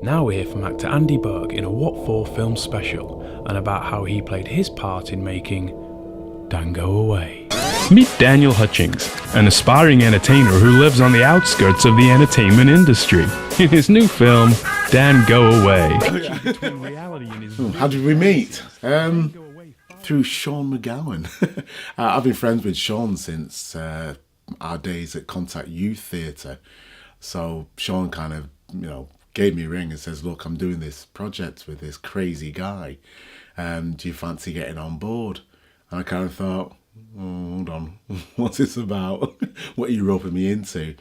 Now we hear from actor Andy Burke in a What For film special and about how he played his part in making Django Away. Meet Daniel Hutchings, an aspiring entertainer who lives on the outskirts of the entertainment industry. In his new film, Django Away. How did we meet? Through Sean McGowan. I've been friends with Sean since our days at Contact Youth Theatre. So Sean kind of, gave me a ring and says, look, I'm doing this project with this crazy guy. Do you fancy getting on board? And I kind of thought, hold on, what's this about? What are you roping me into?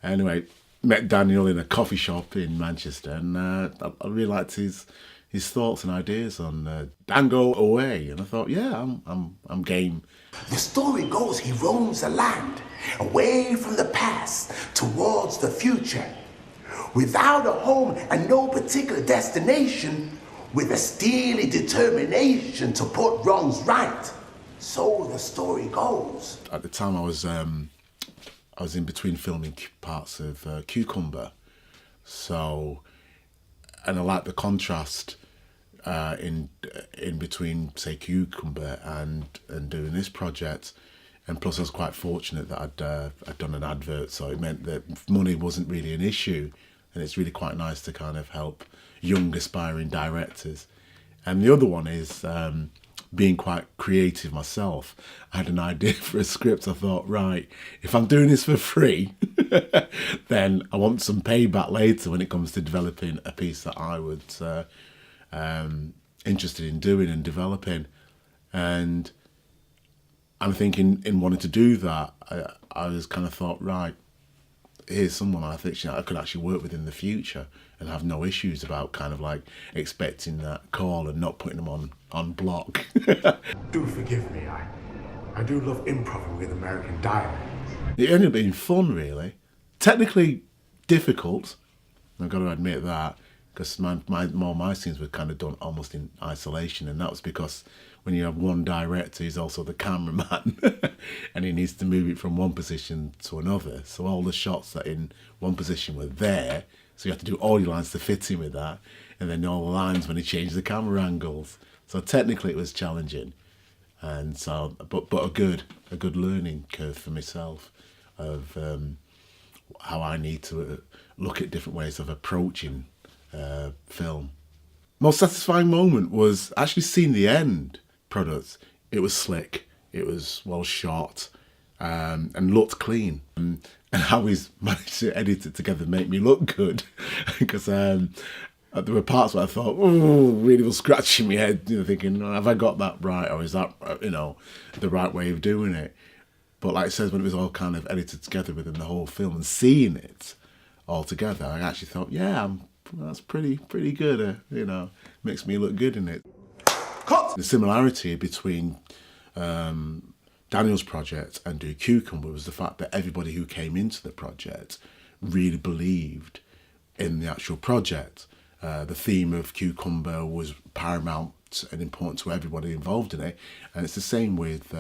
Anyway, met Daniel in a coffee shop in Manchester, and I really liked his thoughts and ideas on Django Away, and I thought, yeah, I'm game. The story goes he roams the land, away from the past, towards the future, without a home and no particular destination, with a steely determination to put wrongs right. So the story goes. At the time I was in between filming parts of Cucumber, and I liked the contrast in between, say, Cucumber and doing this project. And plus I was quite fortunate that I'd done an advert, so it meant that money wasn't really an issue, and it's really quite nice to kind of help young aspiring directors. And the other one is being quite creative myself. I had an idea for a script. I thought, right, if I'm doing this for free, then I want some payback later when it comes to developing a piece that I would interested in doing and developing. And I'm thinking, in wanting to do that, I was kind of thought, right, here's someone I think I could actually work with in the future and have no issues about kind of like expecting that call and not putting them on block. Do forgive me, I do love improving with American dialect. It ended up being fun, really. Technically difficult, I've got to admit that, because my scenes were kind of done almost in isolation, and that was because when you have one director who's also the cameraman and he needs to move it from one position to another, so all the shots that in one position were there, so you have to do all your lines to fit in with that, and then all the lines when he changed the camera angles. So technically it was challenging, and so but a good learning curve for myself of how I need to look at different ways of approaching film. Most satisfying moment was actually seeing the end product. It was slick, it was well shot, and looked clean. And how he's managed to edit it together make me look good, because there were parts where I thought, oh, really was scratching my head, thinking, have I got that right, or is that the right way of doing it? But like it says, when it was all kind of edited together within the whole film and seeing it all together, I actually thought, yeah, that's pretty good. Makes me look good in it. Cut. The similarity between Daniel's project and Do Cucumber was the fact that everybody who came into the project really believed in the actual project. The theme of Cucumber was paramount and important to everybody involved in it, and it's the same with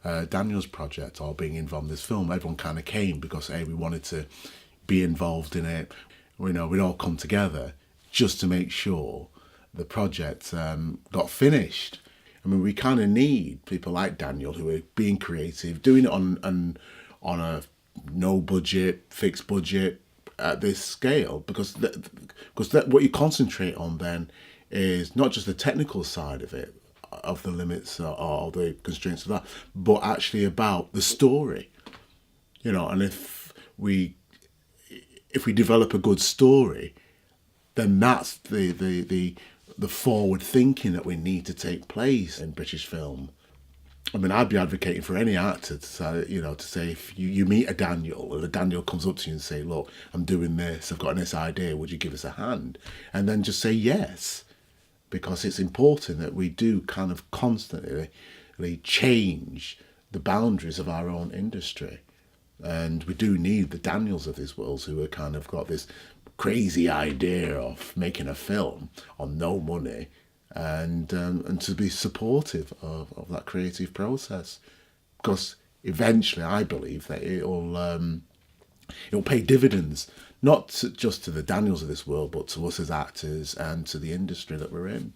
Daniel's project or being involved in this film. Everyone kind of came because we wanted to be involved in it. We'd all come together just to make sure the project got finished. I mean, we kind of need people like Daniel who are being creative, doing it on a no budget, fixed budget at this scale, because what you concentrate on then is not just the technical side of it, of the limits or the constraints of that, but actually about the story. And if we develop a good story, then that's the forward thinking that we need to take place in British film. I mean, I'd be advocating for any actor to say if you meet a Daniel, or the Daniel comes up to you and say, look, I'm doing this, I've got this idea, would you give us a hand? And then just say yes, because it's important that we do kind of constantly change the boundaries of our own industry. And we do need the Daniels of this world who are kind of got this crazy idea of making a film on no money, and to be supportive of that creative process, because eventually I believe that it'll pay dividends, Not just to the Daniels of this world, but to us as actors and to the industry that we're in.